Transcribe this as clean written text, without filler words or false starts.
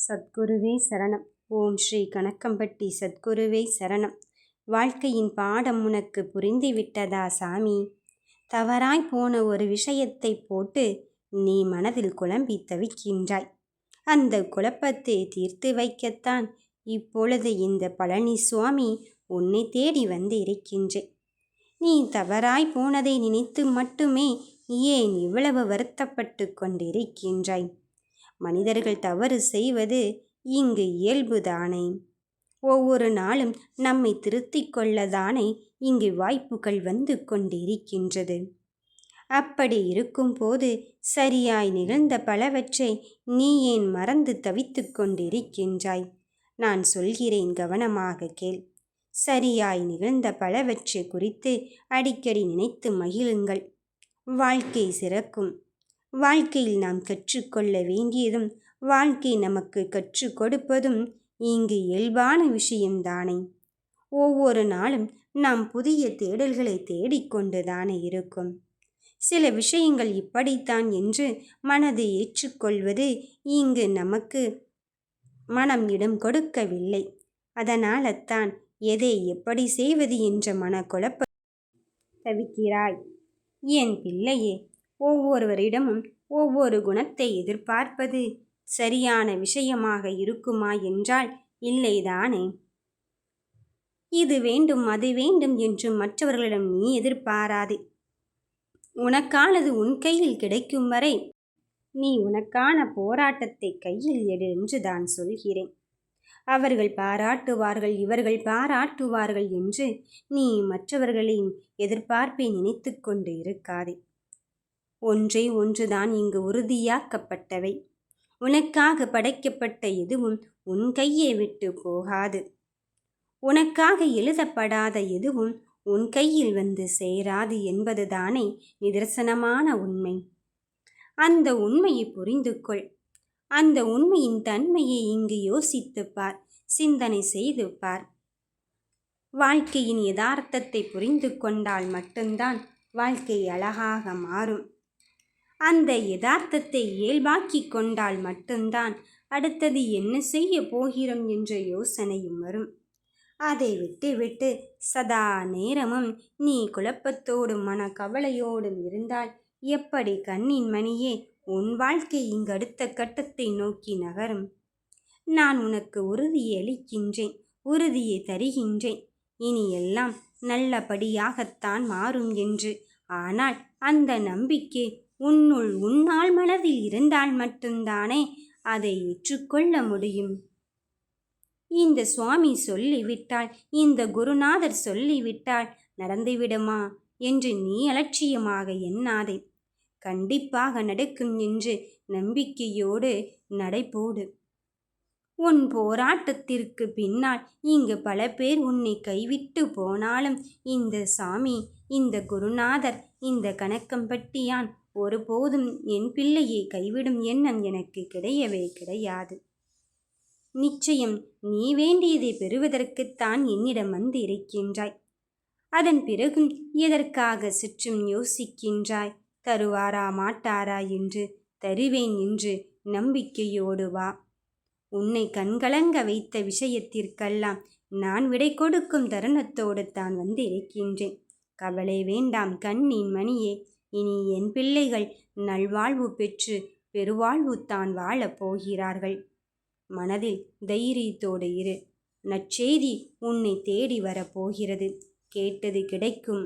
சத்குருவே சரணம். ஓம் ஸ்ரீ கணக்கம்பட்டி சத்குருவே சரணம். வாழ்க்கையின் பாடம் உனக்கு புரிந்து விட்டதா சாமி? தவறாய் போன ஒரு விஷயத்தை போட்டு நீ மனதில் குழம்பி தவிக்கின்றாய். அந்த குழப்பத்தை தீர்த்து வைக்கத்தான் இப்பொழுது இந்த பழனி சுவாமி உன்னை தேடி வந்து இருக்கின்றேன். நீ தவறாய் போனதை நினைத்து மட்டுமே ஏன் இவ்வளவு வருத்தப்பட்டு கொண்டிருக்கின்றாய்? மனிதர்கள் தவறு செய்வது இங்கு இயல்புதானே. ஒவ்வொரு நாளும் நம்மை திருத்திக் கொள்ளதானே இங்கு வாய்ப்புகள் வந்து கொண்டிருக்கின்றது. அப்படி இருக்கும்போது சரியாய் நிகழ்ந்த பலவற்றை நீ ஏன் மறந்து தவித்து கொண்டிருக்கின்றாய்? நான் சொல்கிறேன், கவனமாக கேள். சரியாய் நிகழ்ந்த பலவற்றை குறித்து அடிக்கடி நினைத்து மகிழுங்கள். வாழ்க்கை சிறக்கும். வாழ்க்கையில் நாம் கற்றுக்கொள்ள வேண்டியதும் வாழ்க்கை நமக்கு கற்றுக் கொடுப்பதும் இங்கு இயல்பான விஷயம்தானே. ஒவ்வொரு நாளும் நாம் புதிய தேடல்களை தேடிக்கொண்டுதானே இருக்கும். சில விஷயங்கள் இப்படித்தான் என்று மனதை ஏற்றுக்கொள்வது இங்கு நமக்கு மனம் இடம் கொடுக்கவில்லை. அதனால்தான் எதை எப்படி செய்வது என்ற மனக்குழப்ப தவிக்கிறாய். என் பிள்ளையே, ஒவ்வொருவரிடமும் ஒவ்வொரு குணத்தை எதிர்பார்ப்பது சரியான விஷயமாக இருக்குமா என்றால் இல்லைதானே. இது வேண்டும் அது வேண்டும் என்று மற்றவர்களிடம் நீ எதிர்பாராதே. உனக்கானது உன் கையில் கிடைக்கும் வரை நீ உனக்கான போராட்டத்தை கையில் எடு என்று தான் சொல்கிறேன். அவர்கள் பாராட்டுவார்கள், இவர்கள் பாராட்டுவார்கள் என்று நீ மற்றவர்களின் எதிர்பார்ப்பை நினைத்து கொண்டு இருக்காதே. ஒன்றே ஒன்றுதான் இங்கு உறுதியாக்கப்பட்டவை. உனக்காக படைக்கப்பட்ட எதுவும் உன் கையை விட்டு போகாது. உனக்காக எழுதப்படாத எதுவும் உன் கையில் வந்து சேராது என்பதுதானே நிதர்சனமான உண்மை. அந்த உண்மையை புரிந்து கொள். அந்த உண்மையின் தன்மையை இங்கு யோசித்து பார், சிந்தனை செய்து பார். வாழ்க்கையின் யதார்த்தத்தை புரிந்து கொண்டால் மட்டும்தான் வாழ்க்கை அழகாக மாறும். அந்த யதார்த்தத்தை இயல்பாக்கி கொண்டால் மட்டும்தான் அடுத்தது என்ன செய்ய போகிறோம் என்ற யோசனையும் வரும். அதை விட்டு சதா நேரமும் நீ குழப்பத்தோடும் மனக்கவலையோடும் இருந்தால் எப்படி கண்ணின் மணியே உன் வாழ்க்கை இங்கு அடுத்த கட்டத்தை நோக்கி நகரும்? நான் உனக்கு உறுதியை அளிக்கின்றேன், உறுதியை தருகின்றேன். இனி எல்லாம் நல்லபடியாகத்தான் மாறும் என்று. ஆனால் அந்த நம்பிக்கை உன்னால் மனதில் இருந்தால் மட்டும்தானே அதை ஏற்றுக்கொள்ள முடியும். இந்த சுவாமி சொல்லிவிட்டால், இந்த குருநாதர் சொல்லிவிட்டால் நடந்துவிடுமா என்று நீ அலட்சியமாக எண்ணாதே. கண்டிப்பாக நடக்கும் என்று நம்பிக்கையோடு நடைபோடு. உன் போராட்டத்திற்கு பின்னால் இங்கு பல பேர் உன்னை கைவிட்டு போனாலும் இந்த சாமி, இந்த குருநாதர், இந்த கணக்கம்பட்டியான் ஒருபோதும் என் பிள்ளையை கைவிடும் எண்ணம் எனக்கு கிடையவே கிடையாது. நிச்சயம் நீ வேண்டியதை பெறுவதற்குத்தான் என்னிடம் வந்து இருக்கின்றாய். அதன் பிறகும் எதற்காக சுற்றும் யோசிக்கின்றாய்? தருவாரா மாட்டாரா என்று? தருவேன் என்று நம்பிக்கையோடு வா. உன்னை கண்கலங்க வைத்த விஷயத்திற்கெல்லாம் நான் விடை கொடுக்கும் தருணத்தோடு தான் வந்து இருக்கின்றேன். கவலை வேண்டாம் கண்ணின் மணியே. இனி என் பிள்ளைகள் நல்வாழ்வு பெற்று பெருவாழ்வு தான் வாழப் போகிறார்கள். மனதில் தைரியத்தோடு இரு. நற்செய்தி உன்னை தேடி வரப்போகிறது. கேட்டது கிடைக்கும்.